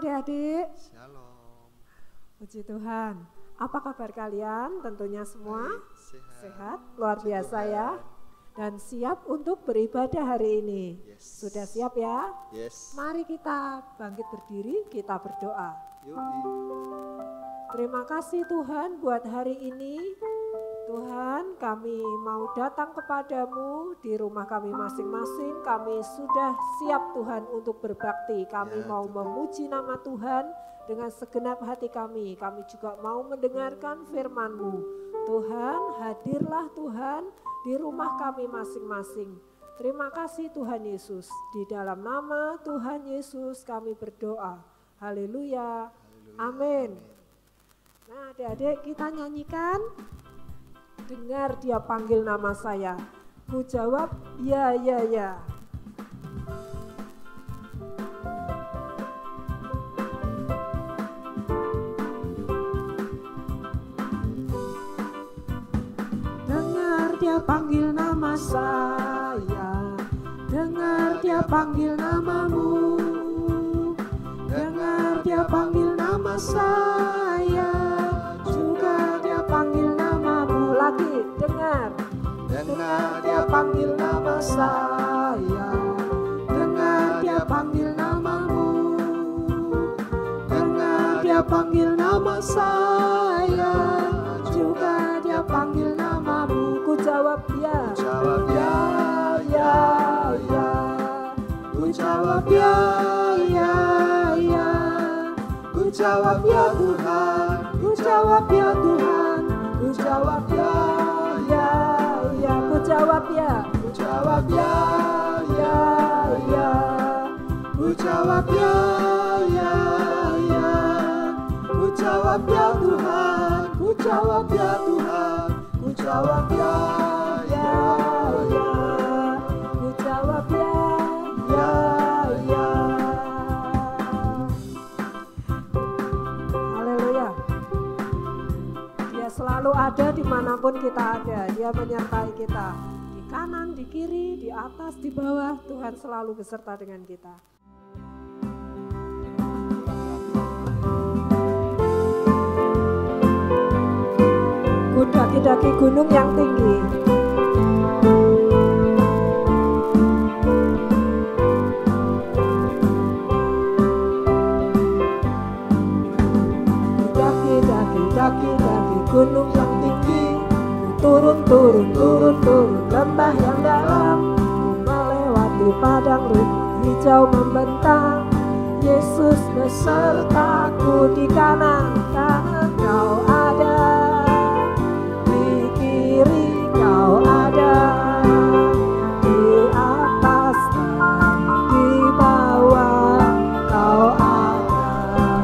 adik-adik. Shalom. Puji Tuhan. Apa kabar kalian? Tentunya semua sehat, luar Puji biasa Tuhan. ya. Dan siap untuk beribadah hari ini. Yes. Sudah siap ya? Yes. Mari kita bangkit berdiri, kita berdoa. Yuk. Terima kasih Tuhan buat hari ini. Tuhan, kami mau datang kepadamu di rumah kami masing-masing. Kami sudah siap Tuhan untuk berbakti. Kami Ya, mau Tuhan. memuji nama Tuhan dengan segenap hati kami. Kami juga mau mendengarkan firman-Mu. Tuhan, hadirlah Tuhan di rumah kami masing-masing. Terima kasih Tuhan Yesus. Di dalam nama Tuhan Yesus kami berdoa. Haleluya. Amin. Nah, adik-adik, kita nyanyikan. Dengar dia panggil nama saya. Ku jawab, ya, ya, ya. Dengar dia panggil nama saya. Dengar dia panggil namamu. Dengar dia panggil nama saya. Juga dia panggil namamu. Lagi dengar. Dengar dia panggil nama saya. Dengar dia panggil namamu. Dengar dia panggil nama saya. Juga dia panggil namamu. Ku jawab ya. Jawab Ya, ya, ya. Ku jawab ya, ya, ya. Ku jawab ya Tuhan. Ku jawab ya Tuhan. Ku jawab ya, ya, ya. Ku jawab ya. Ku jawab ya, ya, ya. Ku jawab ya, ya, ya. Ku jawab ya Tuhan. Ku jawab ya Tuhan. Ku jawab ya, ya, ya. Ku jawab ya, ya, ya. Haleluya. Dia selalu ada dimanapun kita ada. Dia menyertai kita. Di kanan, di kiri, di atas, di bawah. Tuhan selalu beserta dengan kita. Ku daki-daki gunung yang tinggi. Daki gunung yang tinggi. Turun lembah yang dalam. Melewati padang rumput hijau membentang. Yesus besertaku di kanan kau ada. Di kiri kau ada. Di atas dan di bawah kau ada.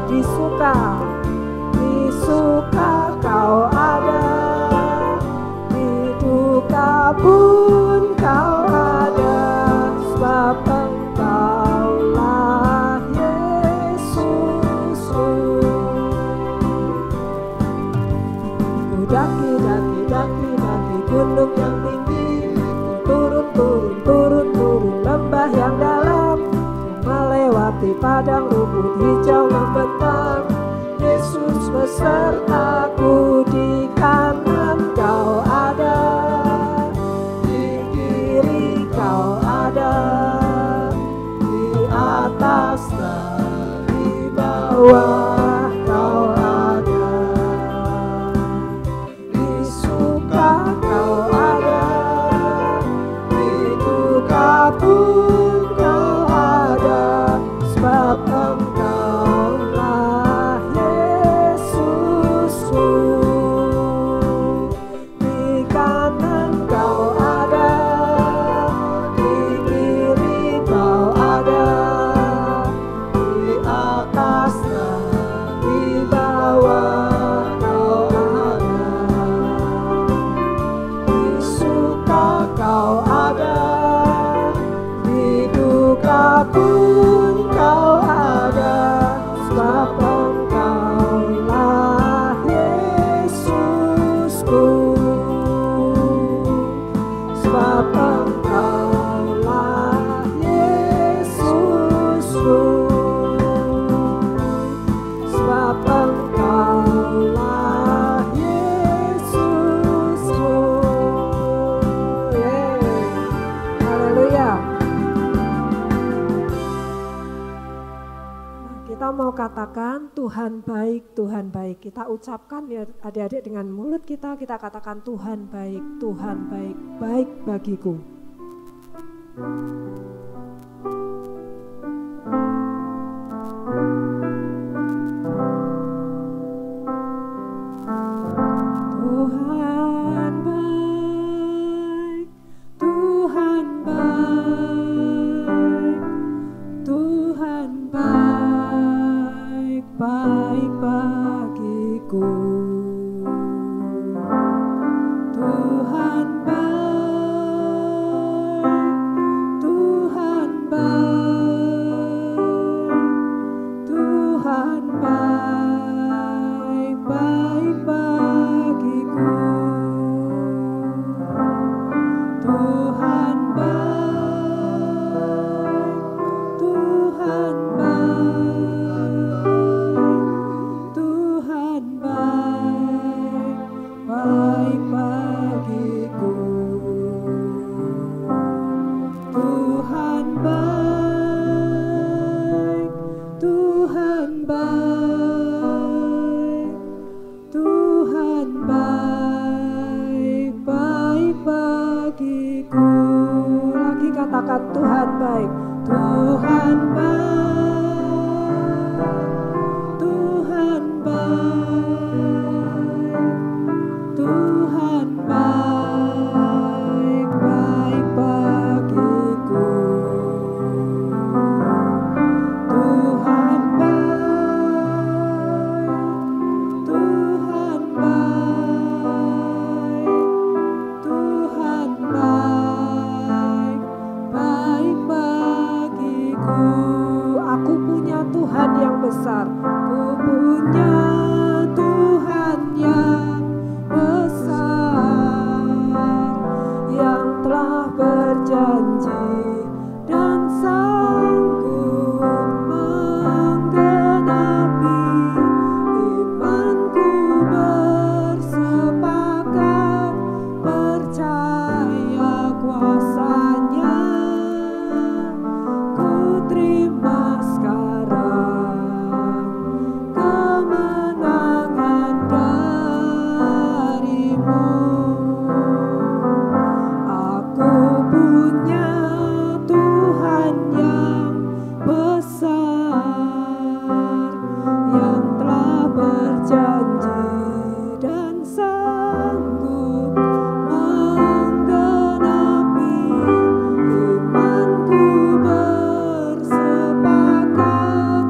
Di suka kau ada, di duka pun kau ada, sebab Engkaulah Yesusku. Ku daki gunung yang tinggi, turun lembah yang dalam, melewati padang rumput hijau membentang. Yesus besertaku, di kanan kau ada, di kiri kau ada, di atas dan di bawah kau ada, di suka kau ada, di duka pun kau ada, sebab Engkaulah Yesusku. Di kanan kau ada, di kiri kau ada, di atas dan di bawah kau ada, di suka kau ada, di duka pun kau ada, sebab Engkaulah Yesusku, sebab Engkaulah Yesusku. Kita mau katakan Tuhan baik, Tuhan baik. Kita ucapkan ya adik-adik dengan mulut kita katakan Tuhan baik, baik bagiku. Tuhan baik, Tuhan baik, Tuhan baik, baik bagiku. Tuhan baik, Tuhan baik, Tuhan baik, baik bagiku. Tuhan baik, Tuhan baik, Tuhan baik, baik bagiku. Tuhan baik, Tuhan baik, Tuhan baik, baik bagiku. Lagi katakan Tuhan baik, Tuhan baik, Tuhan baik, Tuhan baik, baik bagiku. Tuhan baik, Tuhan baik, Tuhan baik, baik bagiku. Aku punya Tuhan yang besar. Ku punya Tuhan yang besar, yang telah berjanji dan sanggup menggenapi imanku. Bersepakat percaya kuasa-Nya, ku terima sekarang kemenangan darimu. Aku punya Tuhan yang besar, yang telah berjanji dan sanggup menggenapi imanku. Bersepakat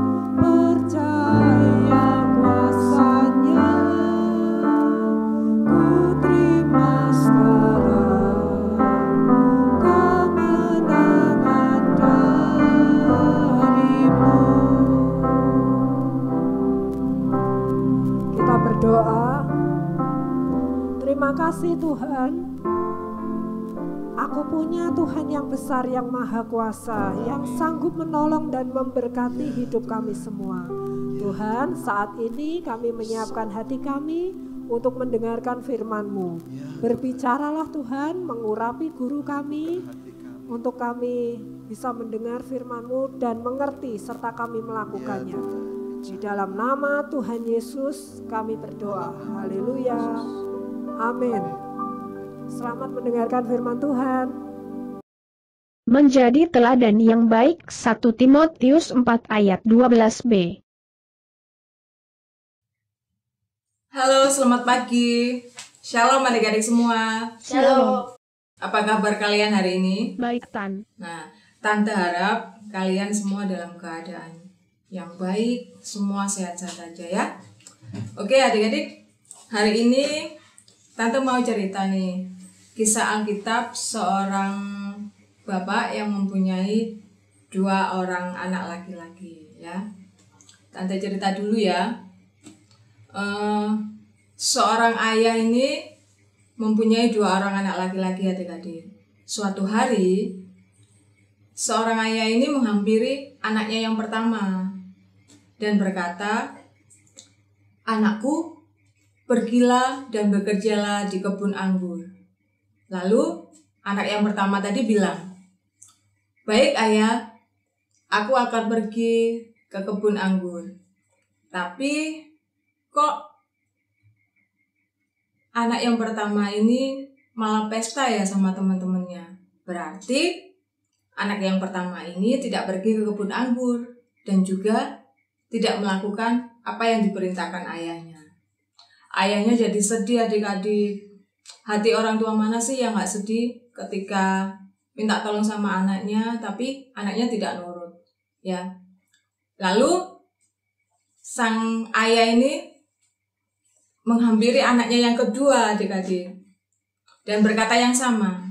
percaya kuasa-Nya, ku terima sekarang kemenangan darimu. Kita berdoa. Terima kasih Tuhan, aku punya Tuhan yang besar, yang maha kuasa, yang sanggup menolong dan memberkati hidup kami semua. Tuhan, saat ini kami menyiapkan hati kami untuk mendengarkan firman-Mu. Berbicaralah Tuhan, mengurapi guru kami, untuk kami bisa mendengar firman-Mu dan mengerti serta kami melakukannya. Di dalam nama Tuhan Yesus kami berdoa. Haleluya. Amin. Selamat mendengarkan firman Tuhan. Menjadi teladan yang baik. 1 Timotius 4 ayat 12b. Halo, selamat pagi. Shalom adik-adik semua. Shalom. Apa kabar kalian hari ini? Baik, Tan. Nah, Tante harap kalian semua dalam keadaan yang baik, semua sehat-sehat aja ya. Oke adik-adik, hari ini Tante mau cerita nih, kisah Alkitab seorang bapak yang mempunyai 2 orang anak laki-laki ya. Tante cerita dulu ya. Seorang ayah ini mempunyai 2 orang anak laki-laki adik-adik. Suatu hari, seorang ayah ini menghampiri anaknya yang pertama dan berkata, "Anakku, pergilah dan bekerjalah di kebun anggur." Lalu anak yang pertama tadi bilang, "Baik ayah, aku akan pergi ke kebun anggur. Tapi kok anak yang pertama ini malah pesta ya sama teman-temannya. Berarti anak yang pertama ini tidak pergi ke kebun anggur dan juga tidak melakukan apa yang diperintahkan ayahnya. Ayahnya jadi sedih adik-adik. Hati orang tua mana sih yang gak sedih ketika minta tolong sama anaknya tapi anaknya tidak nurut, ya. Lalu sang ayah ini menghampiri anaknya yang kedua adik-adik dan berkata yang sama.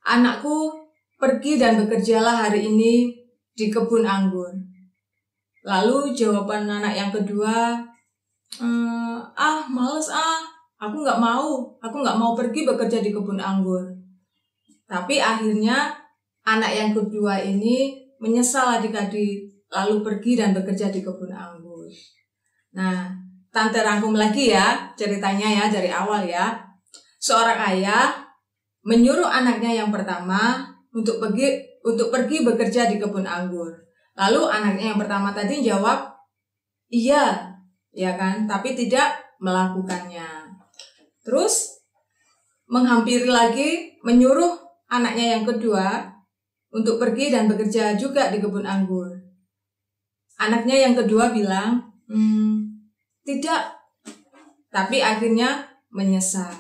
Anakku, pergi dan bekerjalah hari ini di kebun anggur. Lalu jawaban anak yang kedua, males aku nggak mau pergi bekerja di kebun anggur. Tapi akhirnya anak yang kedua ini menyesal adik-adik, lalu pergi dan bekerja di kebun anggur. Nah, Tante rangkum lagi ya ceritanya ya dari awal ya. Seorang ayah menyuruh anaknya yang pertama untuk pergi bekerja di kebun anggur. Lalu anaknya yang pertama tadi jawab, iya, ya kan, tapi tidak melakukannya. Terus menghampiri lagi menyuruh anaknya yang kedua untuk pergi dan bekerja juga di kebun anggur. Anaknya yang kedua bilang, tidak, tapi akhirnya menyesal.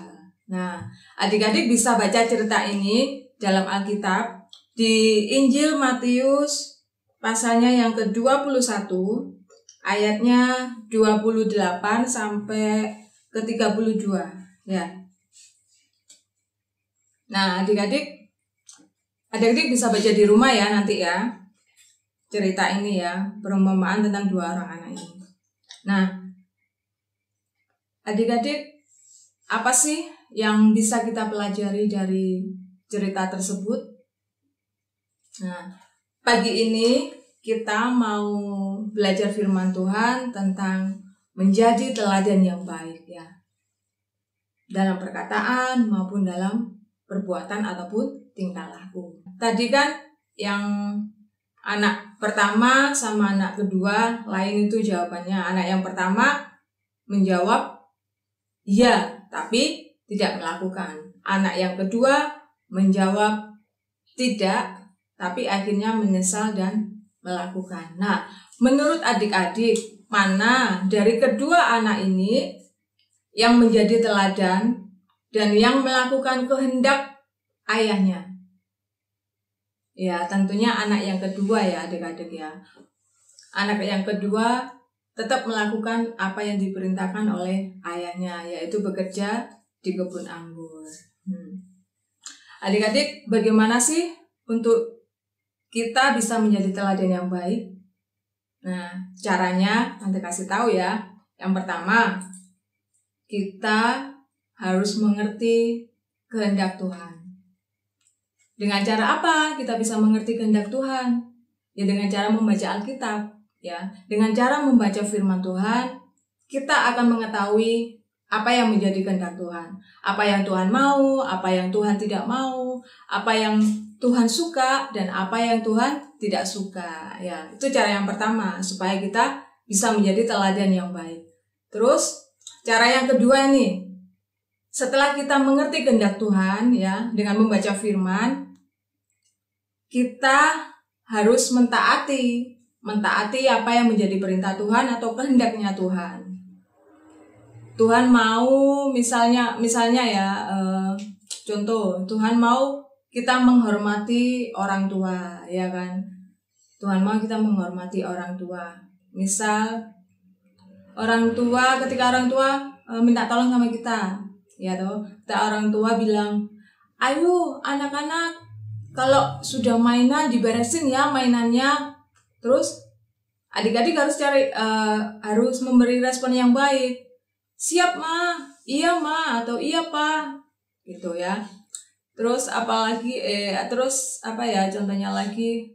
Nah, adik-adik bisa baca cerita ini dalam Alkitab di Injil Matius pasalnya yang ke-21 ayatnya 28 sampai ke 32 ya. Nah, adik-adik bisa baca di rumah ya nanti ya. Cerita ini ya, perumpamaan tentang dua orang anak ini. Nah, adik-adik, apa sih yang bisa kita pelajari dari cerita tersebut? Nah, pagi ini kita mau belajar firman Tuhan tentang menjadi teladan yang baik ya. Dalam perkataan maupun dalam perbuatan ataupun tingkah laku. Tadi kan yang anak pertama sama anak kedua lain itu jawabannya. Anak yang pertama menjawab iya, tapi tidak melakukan. Anak yang kedua menjawab tidak, tapi akhirnya menyesal dan melakukan. Nah, menurut adik-adik, mana dari kedua anak ini yang menjadi teladan dan yang melakukan kehendak ayahnya? Ya, tentunya anak yang kedua ya adik-adik ya. Anak yang kedua tetap melakukan apa yang diperintahkan oleh ayahnya, yaitu bekerja di kebun anggur. Adik-adik, bagaimana sih untuk kita bisa menjadi teladan yang baik? Nah, caranya Tante kasih tahu ya. Yang pertama, kita harus mengerti kehendak Tuhan. Dengan cara apa kita bisa mengerti kehendak Tuhan? Ya dengan cara membaca Alkitab, ya. Dengan cara membaca firman Tuhan, kita akan mengetahui apa yang menjadi kehendak Tuhan. Apa yang Tuhan mau, apa yang Tuhan tidak mau, apa yang Tuhan suka dan apa yang Tuhan tidak suka. Ya, itu cara yang pertama supaya kita bisa menjadi teladan yang baik. Terus cara yang kedua nih, setelah kita mengerti kehendak Tuhan ya dengan membaca firman, kita harus mentaati apa yang menjadi perintah Tuhan atau kehendaknya Tuhan. Tuhan mau misalnya ya contoh, Tuhan mau kita menghormati orang tua, ya kan? Tuhan mau kita menghormati orang tua. Misal ketika orang tua minta tolong sama kita, ya toh, kita orang tua bilang, ayo anak-anak, kalau sudah mainan diberesin ya mainannya. Terus adik-adik harus memberi respon yang baik. Siap ma, iya ma, atau iya pa, gitu ya. Terus contohnya lagi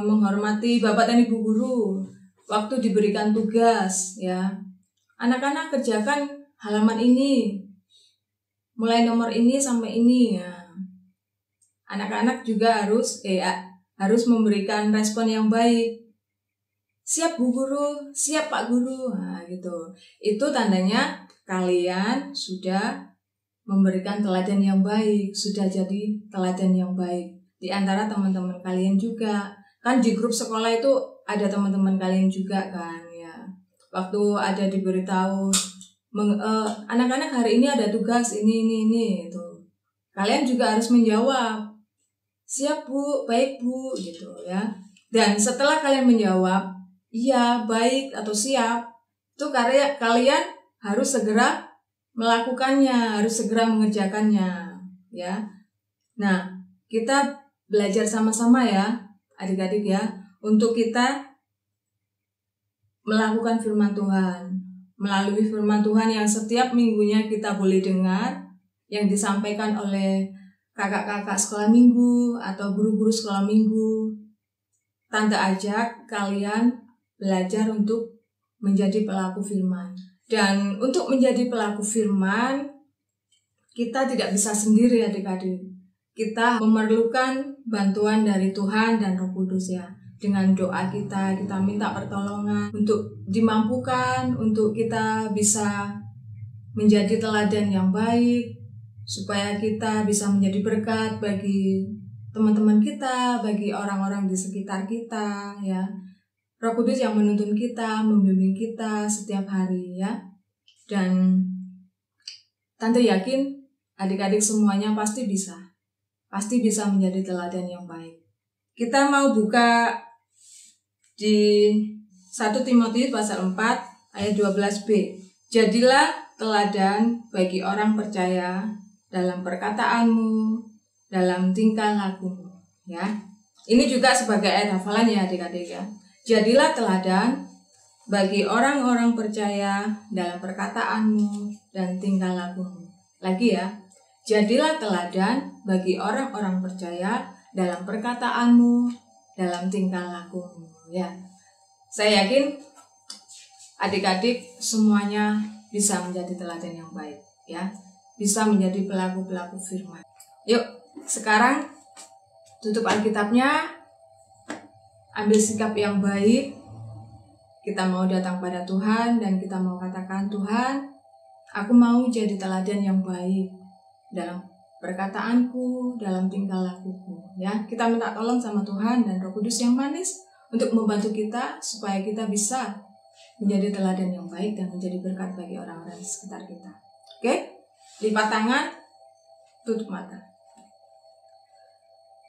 menghormati bapak dan ibu guru waktu diberikan tugas ya. Anak-anak kerjakan halaman ini, mulai nomor ini sampai ini ya. Anak-anak juga harus memberikan respon yang baik. siap Bu Guru, siap Pak Guru. Nah, gitu. Itu tandanya kalian sudah memberikan teladan yang baik, sudah jadi teladan yang baik di antara teman-teman kalian juga. Kan di grup sekolah itu ada teman-teman kalian juga kan ya. Waktu ada diberitahu anak-anak hari ini ada tugas ini gitu. Kalian juga harus menjawab. Siap Bu, baik Bu gitu ya. Dan setelah kalian menjawab iya, baik atau siap, itu kalian harus segera melakukannya, harus segera mengerjakannya ya. Nah, kita belajar sama-sama ya adik-adik ya, untuk kita melakukan firman Tuhan. Melalui firman Tuhan yang setiap minggunya kita boleh dengar, yang disampaikan oleh kakak-kakak sekolah minggu atau guru-guru sekolah minggu. Tante ajak kalian belajar untuk menjadi pelaku firman. Dan untuk menjadi pelaku firman, kita tidak bisa sendiri adik-adik. Kita memerlukan bantuan dari Tuhan dan Roh Kudus ya. Dengan doa kita minta pertolongan untuk dimampukan, untuk kita bisa menjadi teladan yang baik, supaya kita bisa menjadi berkat bagi teman-teman kita, bagi orang-orang di sekitar kita ya. Roh Kudus yang menuntun kita, membimbing kita setiap hari ya. Dan Tante yakin adik-adik semuanya pasti bisa menjadi teladan yang baik. Kita mau buka di 1 Timotius pasal 4 ayat 12b. Jadilah teladan bagi orang percaya dalam perkataanmu, dalam tingkah lakumu ya. Ini juga sebagai ayat hafalan ya adik-adik ya. Jadilah teladan bagi orang-orang percaya dalam perkataanmu dan tingkah lakumu. Lagi ya, jadilah teladan bagi orang-orang percaya dalam perkataanmu, dalam tingkah lakumu. Ya, saya yakin adik-adik semuanya bisa menjadi teladan yang baik, ya, bisa menjadi pelaku-pelaku firman. Yuk, sekarang tutup Alkitabnya. Ambil sikap yang baik. Kita mau datang pada Tuhan dan kita mau katakan, Tuhan, aku mau jadi teladan yang baik dalam perkataanku, dalam tingkah lakuku. Ya, kita minta tolong sama Tuhan dan Roh Kudus yang manis untuk membantu kita supaya kita bisa menjadi teladan yang baik dan menjadi berkat bagi orang-orang di sekitar kita. Oke? Lipat tangan, tutup mata.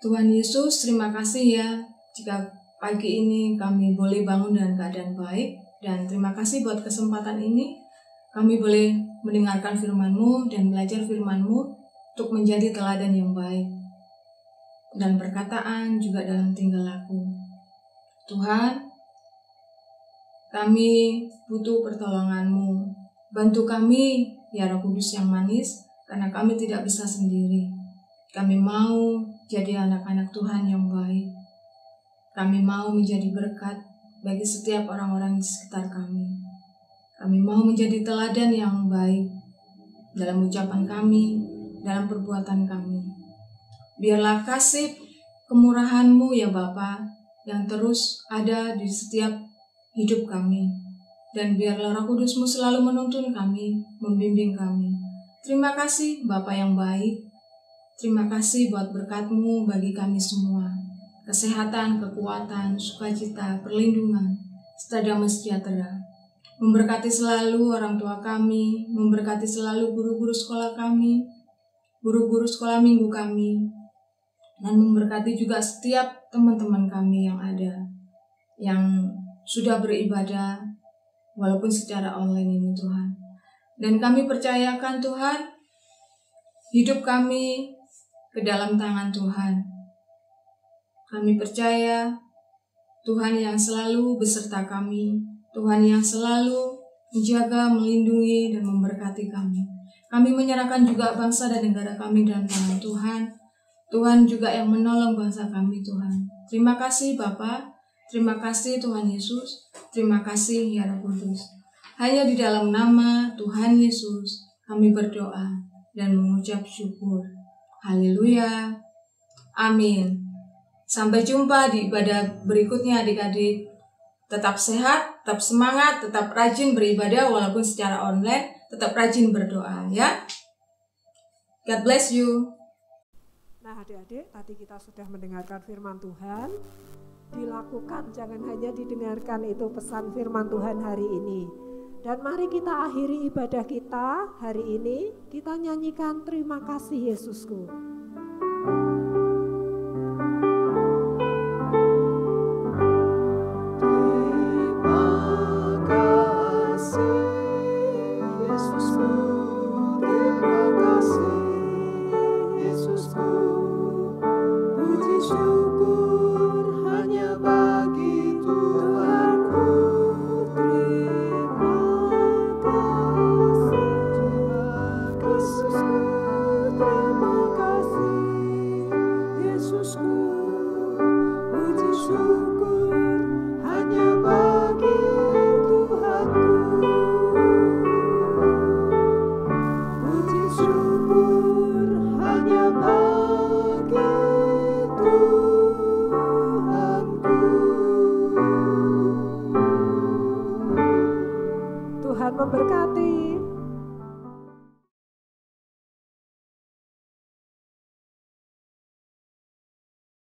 Tuhan Yesus, terima kasih ya jika pagi ini kami boleh bangun dengan keadaan baik, dan terima kasih buat kesempatan ini kami boleh mendengarkan firman-Mu dan belajar firman-Mu untuk menjadi teladan yang baik dan perkataan juga dalam tingkah laku. Tuhan, kami butuh pertolongan-Mu. Bantu kami ya Roh Kudus yang manis, karena kami tidak bisa sendiri. Kami mau jadi anak-anak Tuhan yang baik. Kami mau menjadi berkat bagi setiap orang-orang di sekitar kami. Kami mau menjadi teladan yang baik dalam ucapan kami, dalam perbuatan kami. Biarlah kasih kemurahan-Mu ya Bapa yang terus ada di setiap hidup kami. Dan biarlah Roh Kudus-Mu selalu menuntun kami, membimbing kami. Terima kasih Bapa yang baik. Terima kasih buat berkat-Mu bagi kami semua. Kesehatan, kekuatan, sukacita, perlindungan, damai sejahtera. Memberkati selalu orang tua kami, memberkati selalu guru-guru sekolah kami, guru-guru sekolah minggu kami, dan memberkati juga setiap teman-teman kami yang ada, yang sudah beribadah, walaupun secara online ini Tuhan. Dan kami percayakan Tuhan, hidup kami ke dalam tangan Tuhan. Kami percaya Tuhan yang selalu beserta kami, Tuhan yang selalu menjaga, melindungi, dan memberkati kami. Kami menyerahkan juga bangsa dan negara kami dalam tangan Tuhan. Tuhan juga yang menolong bangsa kami, Tuhan. Terima kasih Bapa, terima kasih Tuhan Yesus, terima kasih ya Roh Kudus. Hanya di dalam nama Tuhan Yesus kami berdoa dan mengucap syukur. Haleluya. Amin. Sampai jumpa di ibadah berikutnya adik-adik. tetap sehat, tetap semangat, tetap rajin beribadah walaupun secara online, tetap rajin berdoa ya. God bless you. Nah adik-adik, tadi kita sudah mendengarkan firman Tuhan. Dilakukan, jangan hanya didengarkan, itu pesan firman Tuhan hari ini. Dan mari kita akhiri ibadah kita hari ini. Kita nyanyikan terima kasih Yesusku. Yesusku, puji syukur.